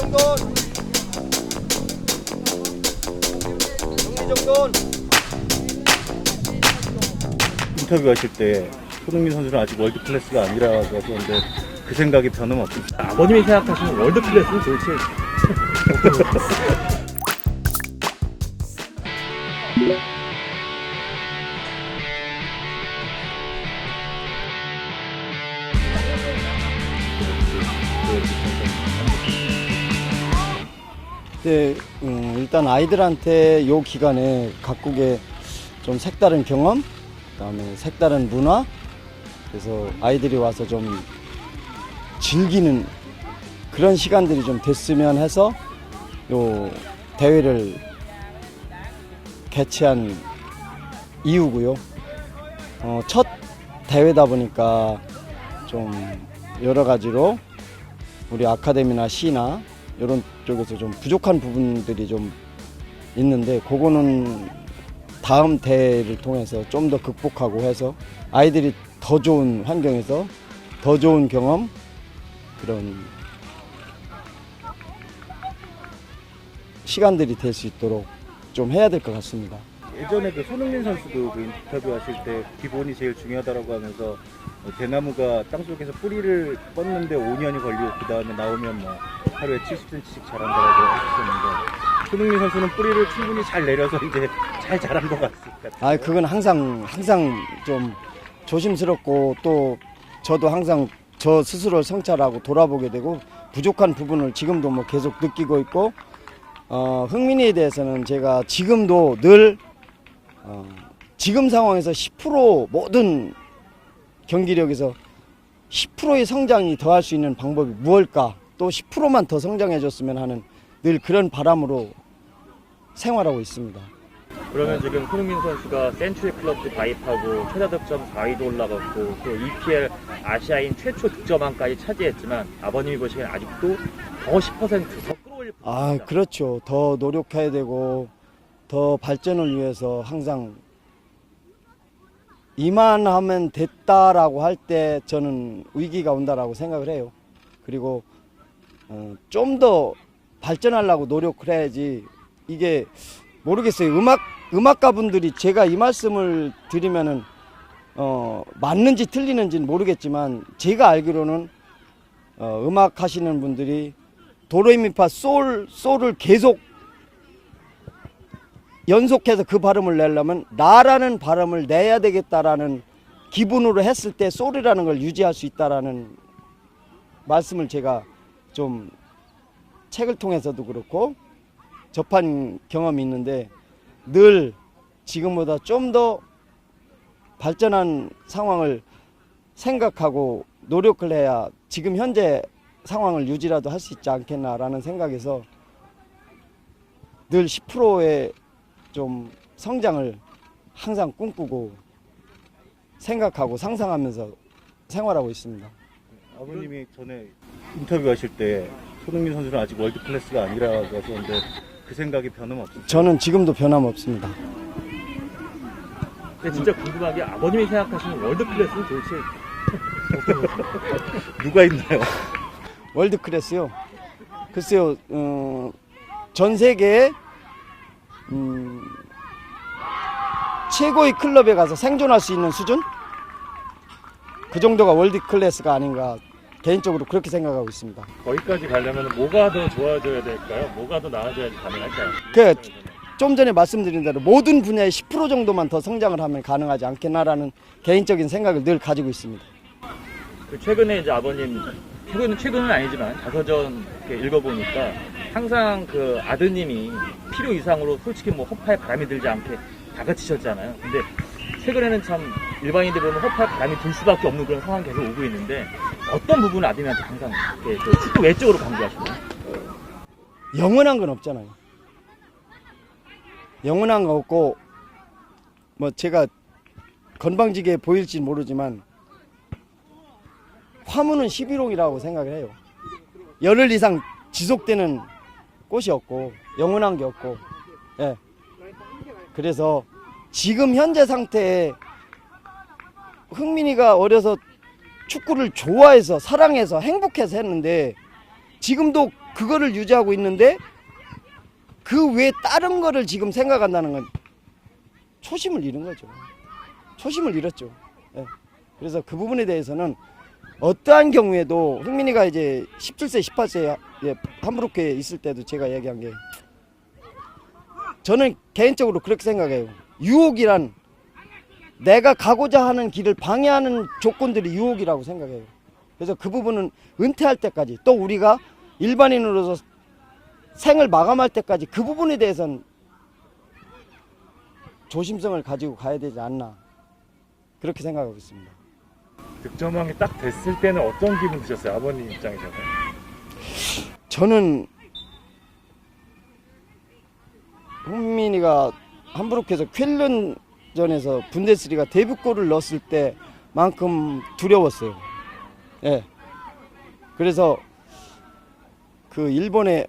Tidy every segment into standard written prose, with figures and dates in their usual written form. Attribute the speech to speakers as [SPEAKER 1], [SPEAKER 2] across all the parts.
[SPEAKER 1] 정돈. 정돈.
[SPEAKER 2] 인터뷰하실 때 손흥민 선수는 아직 월드 클래스가 아니라고 하셨는데 그 생각이 변함없습니다.
[SPEAKER 3] 아버님이 생각하시는 월드 클래스는 도대체
[SPEAKER 1] 네, 일단 아이들한테 요 기간에 각국의 좀 색다른 경험, 그다음에 색다른 문화, 그래서 아이들이 와서 좀 즐기는 그런 시간들이 좀 됐으면 해서 요 대회를 개최한 이유고요. 첫 대회다 보니까 좀 여러 가지로 우리 아카데미나 시나 이런 쪽에서 좀 부족한 부분들이 좀 있는데 그거는 다음 대회를 통해서 좀 더 극복하고 해서 아이들이 더 좋은 환경에서 더 좋은 경험 그런 시간들이 될 수 있도록 좀 해야 될 것 같습니다.
[SPEAKER 2] 예전에 그 손흥민 선수도 그 인터뷰하실 때 기본이 제일 중요하다고 하면서 대나무가 땅속에서 뿌리를 뻗는데 5년이 걸리고 그 다음에 나오면 뭐 하루에 70cm씩 자란다고 하셨는데 손흥민 선수는 뿌리를 충분히 잘 내려서 이제 잘 자란 것 같습니다.
[SPEAKER 1] 그건 항상 좀 조심스럽고 또 저도 항상 저 스스로를 성찰하고 돌아보게 되고 부족한 부분을 지금도 뭐 계속 느끼고 있고 흥민이에 대해서는 제가 지금도 늘 지금 상황에서 10% 모든 경기력에서 10%의 성장이 더할 수 있는 방법이 무엇일까? 또 10%만 더 성장해 줬으면 하는 늘 그런 바람으로 생활하고 있습니다.
[SPEAKER 3] 그러면 지금 손흥민 선수가 센츄리 클럽도 가입하고 최다 득점 4위도 올라갔고 또 EPL 아시아인 최초 득점왕까지 차지했지만 아버님이 보시기엔 아직도 더 10%더 끌어올릴 부분입니다.
[SPEAKER 1] 그렇죠. 더 노력해야 되고 더 발전을 위해서 항상 이만하면 됐다라고 할 때 저는 위기가 온다라고 생각을 해요. 그리고 좀 더 발전하려고 노력을 해야지. 이게 모르겠어요. 음악가분들이 제가 이 말씀을 드리면은 맞는지 틀리는지는 모르겠지만 제가 알기로는 음악 하시는 분들이 도레미파 솔을 계속 연속해서 그 발음을 내려면 나라는 발음을 내야 되겠다라는 기분으로 했을 때 솔이라는 걸 유지할 수 있다라는 말씀을 제가 좀 책을 통해서도 그렇고 접한 경험이 있는데 늘 지금보다 좀 더 발전한 상황을 생각하고 노력을 해야 지금 현재 상황을 유지라도 할 수 있지 않겠나라는 생각에서 늘 10%의 좀 성장을 항상 꿈꾸고 생각하고 상상하면서 생활하고 있습니다.
[SPEAKER 2] 아버님이 전에 인터뷰하실 때 손흥민 선수는 아직 월드 클래스가 아니라고 하셨는데 그 생각이 변함없습니다.
[SPEAKER 1] 저는 지금도 변함없습니다.
[SPEAKER 3] 근데 진짜 궁금한 게 아버님이 생각하시는 월드 클래스는 도대체
[SPEAKER 2] 누가 있나요?
[SPEAKER 1] 월드 클래스요? 글쎄요, 전 세계에 최고의 클럽에 가서 생존할 수 있는 수준? 그 정도가 월드 클래스가 아닌가 개인적으로 그렇게 생각하고 있습니다.
[SPEAKER 3] 거기까지 가려면 뭐가 더 좋아져야 될까요? 뭐가 더 나아져야지 가능할까요?
[SPEAKER 1] 좀 전에 말씀드린 대로 모든 분야의 10% 정도만 더 성장을 하면 가능하지 않겠나라는 개인적인 생각을 늘 가지고 있습니다.
[SPEAKER 3] 최근에 이제 아버님 최근은 아니지만 자서전 이렇게 읽어보니까 항상 그 아드님이 필요 이상으로 솔직히 뭐 허파에 바람이 들지 않게 다그치셨잖아요. 근데 최근에는 참 일반인들 보면 허파에 바람이 들 수밖에 없는 그런 상황이 계속 오고 있는데 어떤 부분을 아드님한테 항상 이렇게 그 축구 외적으로 강조하시나요?
[SPEAKER 1] 영원한 건 없잖아요. 영원한 거 없고 뭐 제가 건방지게 보일지 모르지만 화무는 11홍이라고 생각을 해요. 열흘 이상 지속되는 꽃이 없고 영원한 게 없고 예. 그래서 지금 현재 상태에 흥민이가 어려서 축구를 좋아해서 사랑해서 행복해서 했는데 지금도 그거를 유지하고 있는데 그 외에 다른 거를 지금 생각한다는 건 초심을 잃은 거죠. 초심을 잃었죠. 예. 그래서 그 부분에 대해서는 어떠한 경우에도 흥민이가 이제 17세, 18세 함부르크에 있을 때도 제가 얘기한 게 저는 개인적으로 그렇게 생각해요. 유혹이란 내가 가고자 하는 길을 방해하는 조건들이 유혹이라고 생각해요. 그래서 그 부분은 은퇴할 때까지 또 우리가 일반인으로서 생을 마감할 때까지 그 부분에 대해서는 조심성을 가지고 가야 되지 않나 그렇게 생각하고 있습니다.
[SPEAKER 4] 득점왕이 딱 됐을 때는 어떤 기분 드셨어요? 아버님 입장에서는?
[SPEAKER 1] 저는 흥민이가 함부르크에서 쾰른전에서 분데스리가 데뷔골을 넣었을 때만큼 두려웠어요. 예. 그래서 그 일본의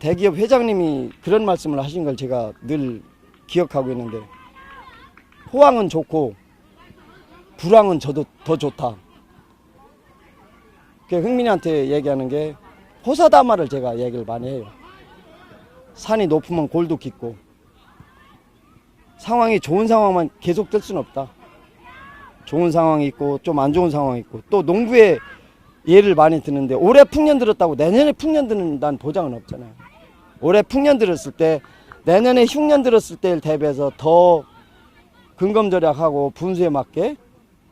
[SPEAKER 1] 대기업 회장님이 그런 말씀을 하신 걸 제가 늘 기억하고 있는데 호황은 좋고 불황은 저도 더 좋다. 흥민이한테 얘기하는 게 호사다마를 제가 얘기를 많이 해요. 산이 높으면 골도 깊고 상황이 좋은 상황만 계속 될 수는 없다. 좋은 상황이 있고 좀 안 좋은 상황이 있고 또 농구에 예를 많이 드는데 올해 풍년 들었다고 내년에 풍년 드는다는 보장은 없잖아요. 올해 풍년 들었을 때 내년에 흉년 들었을 때를 대비해서 더 근검절약하고 분수에 맞게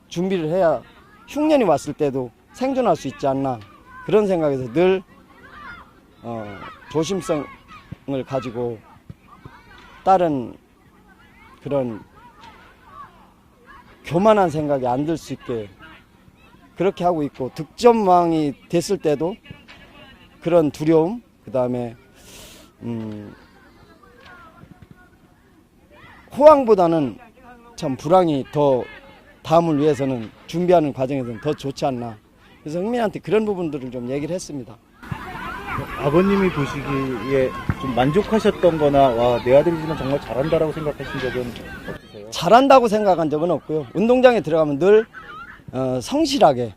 [SPEAKER 1] 준비를 해야 흉년이 왔을 때도 생존할 수 있지 않나 그런 생각에서 늘 조심성을 가지고 다른 그런 교만한 생각이 안 들 수 있게 그렇게 하고 있고 득점왕이 됐을 때도 그런 두려움 그 다음에 호황보다는 참 불황이 더 다음을 위해서는 준비하는 과정에서는 더 좋지 않나 그래서 흥민이한테 그런 부분들을 좀 얘기를 했습니다.
[SPEAKER 2] 아버님이 보시기에 좀 만족하셨던 거나 와, 내 아들이지만 정말 잘한다라고 생각하신 적은 없으세요?
[SPEAKER 1] 잘한다고 생각한 적은 없고요. 운동장에 들어가면 늘 성실하게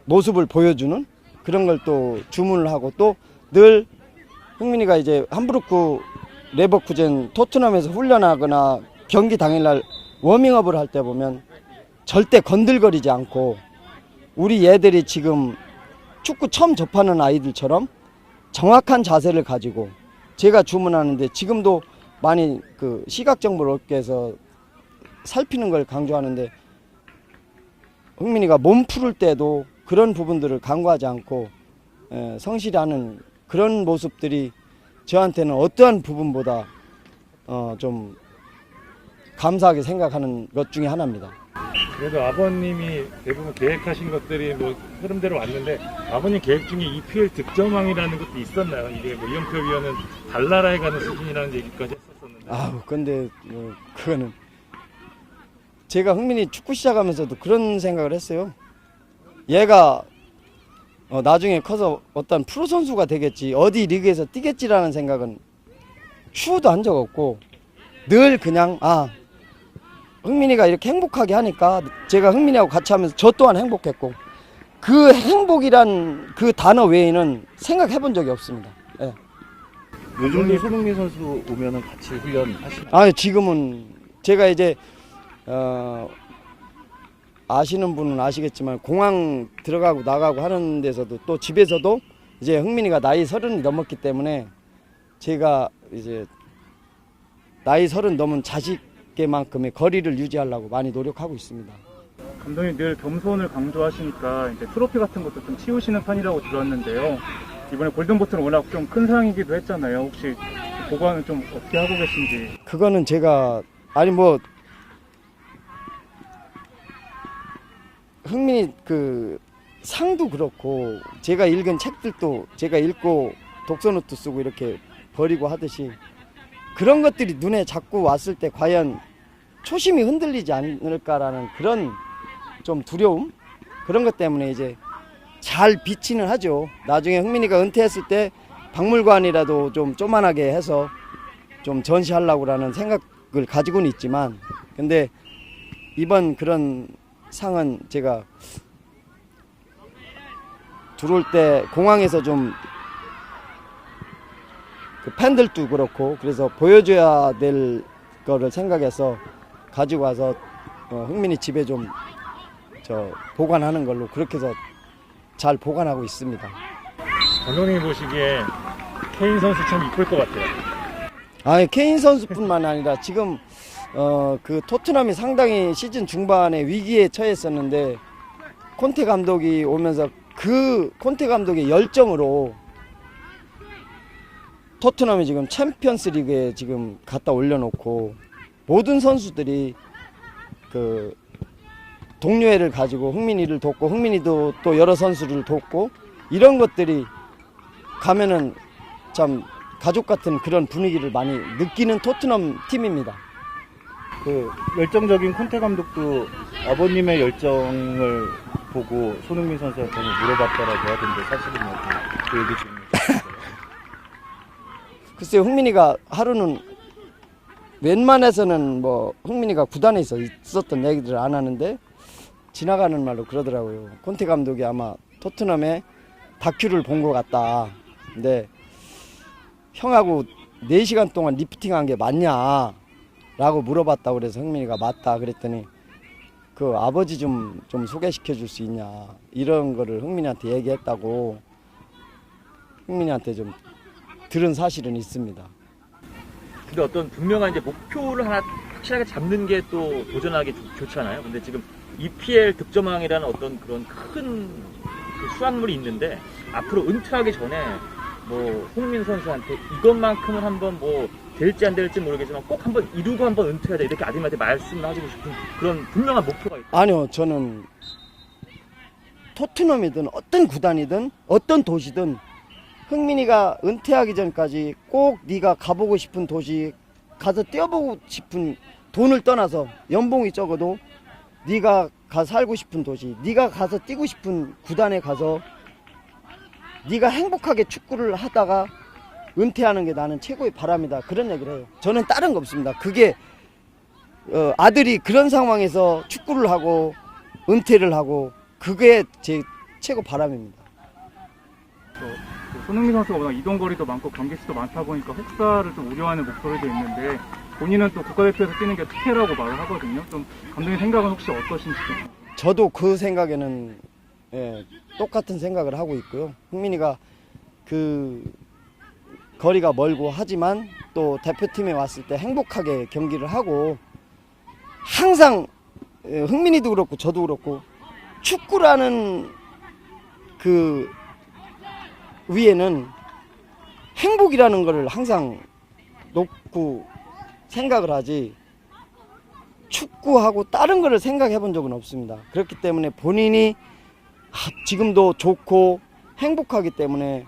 [SPEAKER 1] 모습을 보여주는 그런 걸 또 주문을 하고 또 늘 흥민이가 이제 함부르크 레버쿠젠 토트넘에서 훈련하거나 경기 당일날 워밍업을 할 때 보면 절대 건들거리지 않고 우리 얘들이 지금 축구 처음 접하는 아이들처럼 정확한 자세를 가지고 제가 주문하는데 지금도 많이 그 시각정보를 얻기 위해서 살피는 걸 강조하는데 흥민이가 몸 풀을 때도 그런 부분들을 간과하지 않고 성실히 하는 그런 모습들이 저한테는 어떠한 부분보다 좀 감사하게 생각하는 것 중에 하나입니다.
[SPEAKER 4] 그래도 아버님이 대부분 계획하신 것들이 뭐 흐름대로 왔는데 아버님 계획 중에 EPL 득점왕이라는 것도 있었나요? 이게 뭐 이영표 위원은 달나라에 가는 수준이라는 얘기까지 했었었는데.
[SPEAKER 1] 아우 근데 그거는 제가 흥민이 축구 시작하면서도 그런 생각을 했어요. 얘가 나중에 커서 어떤 프로 선수가 되겠지 어디 리그에서 뛰겠지라는 생각은 추호도 한 적 없고 늘 그냥 흥민이가 이렇게 행복하게 하니까 제가 흥민이하고 같이 하면서 저 또한 행복했고 그 행복이란 그 단어 외에는 생각해 본 적이 없습니다. 예.
[SPEAKER 2] 요즘도 손흥민 선수 오면은 같이 훈련하시나요?
[SPEAKER 1] 지금은 제가 이제 아시는 분은 아시겠지만 공항 들어가고 나가고 하는 데서도 또 집에서도 이제 흥민이가 나이 30이 넘었기 때문에 제가 이제 나이 30 넘은 자식께만큼의 거리를 유지하려고 많이 노력하고 있습니다.
[SPEAKER 5] 감독님 늘 겸손을 강조하시니까 이제 트로피 같은 것도 좀 치우시는 편이라고 들었는데요. 이번에 골든보트는 워낙 좀 큰 상이기도 했잖아요. 혹시 보관은 좀 어떻게 하고 계신지.
[SPEAKER 1] 그거는 제가 흥민이 그 상도 그렇고 제가 읽은 책들도 제가 읽고 독서노트 쓰고 이렇게 버리고 하듯이 그런 것들이 눈에 자꾸 왔을 때 과연 초심이 흔들리지 않을까라는 그런 좀 두려움 그런 것 때문에 이제 잘 비치는 하죠. 나중에 흥민이가 은퇴했을 때 박물관이라도 좀 조만하게 해서 좀 전시하려고라는 생각을 가지고는 있지만 근데 이번 그런 상은 제가 들어올 때 공항에서 좀 그 팬들도 그렇고 그래서 보여줘야 될 거를 생각해서 가지고 와서 흥민이 집에 좀 보관하는 걸로 그렇게 해서 잘 보관하고 있습니다.
[SPEAKER 4] 감독님이 보시기에 케인 선수 참 이쁠 것 같아요.
[SPEAKER 1] 아니 케인 선수뿐만 아니라 지금 그 토트넘이 상당히 시즌 중반에 위기에 처했었는데 콘테 감독이 오면서 그 콘테 감독의 열정으로 토트넘이 지금 챔피언스 리그에 지금 갖다 올려놓고 모든 선수들이 그 동료애를 가지고 흥민이를 돕고 흥민이도 또 여러 선수를 돕고 이런 것들이 가면은 참 가족 같은 그런 분위기를 많이 느끼는 토트넘 팀입니다.
[SPEAKER 2] 그 열정적인 콘테 감독도 아버님의 열정을 보고 손흥민 선수한테 물어봤다라고 하던데 사실은요? 그 얘기 좀 해주세요.
[SPEAKER 1] 글쎄요, 흥민이가 하루는 웬만해서는 뭐 흥민이가 구단에 있었던 얘기들을 안 하는데 지나가는 말로 그러더라고요. 콘테 감독이 아마 토트넘의 다큐를 본 것 같다. 근데 형하고 4시간 동안 리프팅한 게 맞냐? 라고 물어봤다고 그래서 흥민이가 맞다 그랬더니 그 아버지 좀 소개시켜 줄 수 있냐 이런 거를 흥민이한테 얘기했다고 흥민이한테 좀 들은 사실은 있습니다.
[SPEAKER 3] 근데 어떤 분명한 이제 목표를 하나 확실하게 잡는 게 또 도전하기 좋잖아요. 근데 지금 EPL 득점왕이라는 어떤 그런 큰 그 수확물이 있는데 앞으로 은퇴하기 전에 뭐 손흥민 선수한테 이것만큼은 한번 뭐 될지 안 될지 모르겠지만 꼭 한번 이루고 한번 은퇴하자 이렇게 아들한테 말씀하시고 싶은 그런 분명한 목표가 있다.
[SPEAKER 1] 아니요, 저는 토트넘이든 어떤 구단이든 어떤 도시든 흥민이가 은퇴하기 전까지 꼭 네가 가보고 싶은 도시 가서 뛰어보고 싶은 돈을 떠나서 연봉이 적어도 네가 가 살고 싶은 도시 네가 가서 뛰고 싶은 구단에 가서 네가 행복하게 축구를 하다가 은퇴하는 게 나는 최고의 바람이다 그런 얘기를 해요. 저는 다른 거 없습니다. 그게 아들이 그런 상황에서 축구를 하고 은퇴를 하고 그게 제 최고 바람입니다.
[SPEAKER 5] 손흥민 선수가 워낙 이동 거리도 많고 경기 수도 많다 보니까 혹사를 좀 우려하는 목소리도 있는데 본인은 또 국가대표에서 뛰는 게 특혜라고 말을 하거든요. 좀 감독님 생각은 혹시 어떠신지?
[SPEAKER 1] 저도 그 생각에는 똑같은 생각을 하고 있고요. 흥민이가 그 거리가 멀고 하지만 또 대표팀에 왔을 때 행복하게 경기를 하고 항상 흥민이도 그렇고 저도 그렇고 축구라는 그 위에는 행복이라는 것을 항상 놓고 생각을 하지 축구하고 다른 거를 생각해 본 적은 없습니다. 그렇기 때문에 본인이 지금도 좋고 행복하기 때문에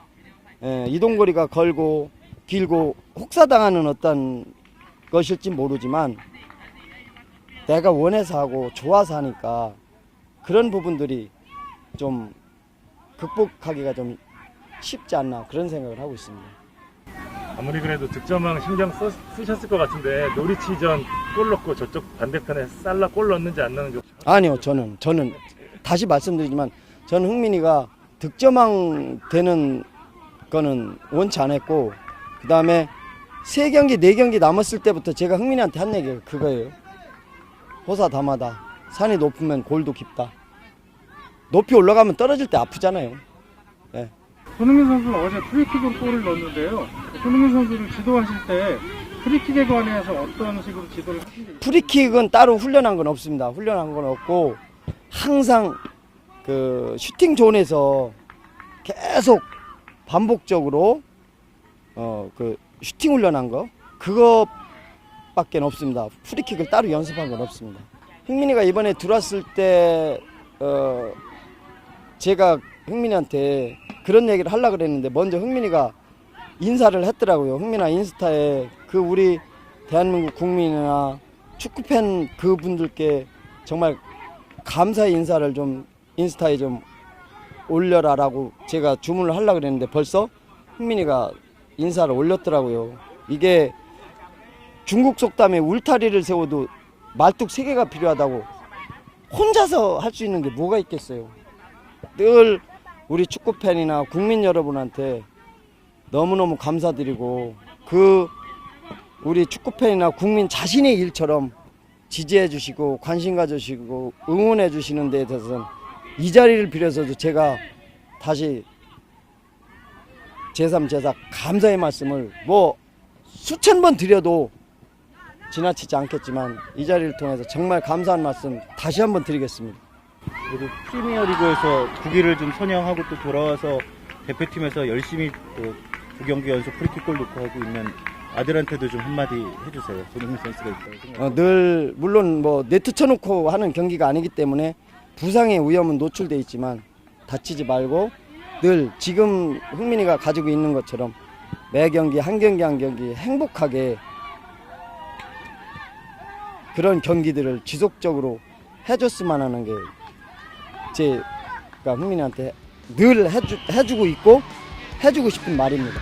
[SPEAKER 1] 이동거리가 걸고 길고 혹사당하는 어떤 것일지 모르지만 내가 원해서 하고 좋아서 하니까 그런 부분들이 좀 극복하기가 좀 쉽지 않나 그런 생각을 하고 있습니다.
[SPEAKER 4] 아무리 그래도 득점왕 신경 쓰셨을 것 같은데 노리치전 골 넣고 저쪽 반대편에 살라 골 넣는지 안 넣는지
[SPEAKER 1] 아니요, 저는 다시 말씀드리지만 저는 흥민이가 득점왕 되는 거는 원치 않았고 그 다음에 3경기 4경기 남았을 때부터 제가 흥민이한테 한 얘기가 그거예요. 호사다마다 산이 높으면 골도 깊다. 높이 올라가면 떨어질 때 아프잖아요. 네.
[SPEAKER 5] 손흥민 선수는 어제 프리킥으로 골을 넣었는데요. 손흥민 선수를 지도하실 때 프리킥에 관해서 어떤 식으로 지도를 하시는지?
[SPEAKER 1] 프리킥은 따로 훈련한 건 없습니다. 훈련한 건 없고 항상 그 슈팅 존에서 계속 반복적으로 그 슈팅 훈련한 거 그거밖에 없습니다. 프리킥을 따로 연습한 건 없습니다. 흥민이가 이번에 들어왔을 때 제가 흥민이한테 그런 얘기를 하려고 그랬는데 먼저 흥민이가 인사를 했더라고요. 흥민아 인스타에 그 우리 대한민국 국민이나 축구팬 그분들께 정말 감사의 인사를 좀 인스타에 좀 올려라라고 제가 주문을 하려고 그랬는데 벌써 흥민이가 인사를 올렸더라고요. 이게 중국 속담에 울타리를 세워도 말뚝 3개가 필요하다고 혼자서 할 수 있는 게 뭐가 있겠어요. 늘 우리 축구팬이나 국민 여러분한테 너무너무 감사드리고 그 우리 축구팬이나 국민 자신의 일처럼 지지해 주시고 관심 가져주시고 응원해 주시는 데에 대해서는 이 자리를 빌어서도 제가 다시 제3, 제4 감사의 말씀을 뭐 수천 번 드려도 지나치지 않겠지만 이 자리를 통해서 정말 감사한 말씀 다시 한번 드리겠습니다.
[SPEAKER 2] 그래도 프리미어리그에서 9기를 좀 선양하고 또 돌아와서 대표팀에서 열심히 또 9경기 연속 프리킥골 넣고 하고 있는 아들한테도 좀 한마디 해주세요. 손흥민 선수가 있다고 생각합니다.
[SPEAKER 1] 늘 물론 뭐 네트 쳐놓고 하는 경기가 아니기 때문에 부상의 위험은 노출돼 있지만 다치지 말고 늘 지금 흥민이가 가지고 있는 것처럼 매 경기 한 경기 행복하게 그런 경기들을 지속적으로 해줬으면 하는 게 제가 흥민이한테 늘 해주고 있고 해주고 싶은 말입니다.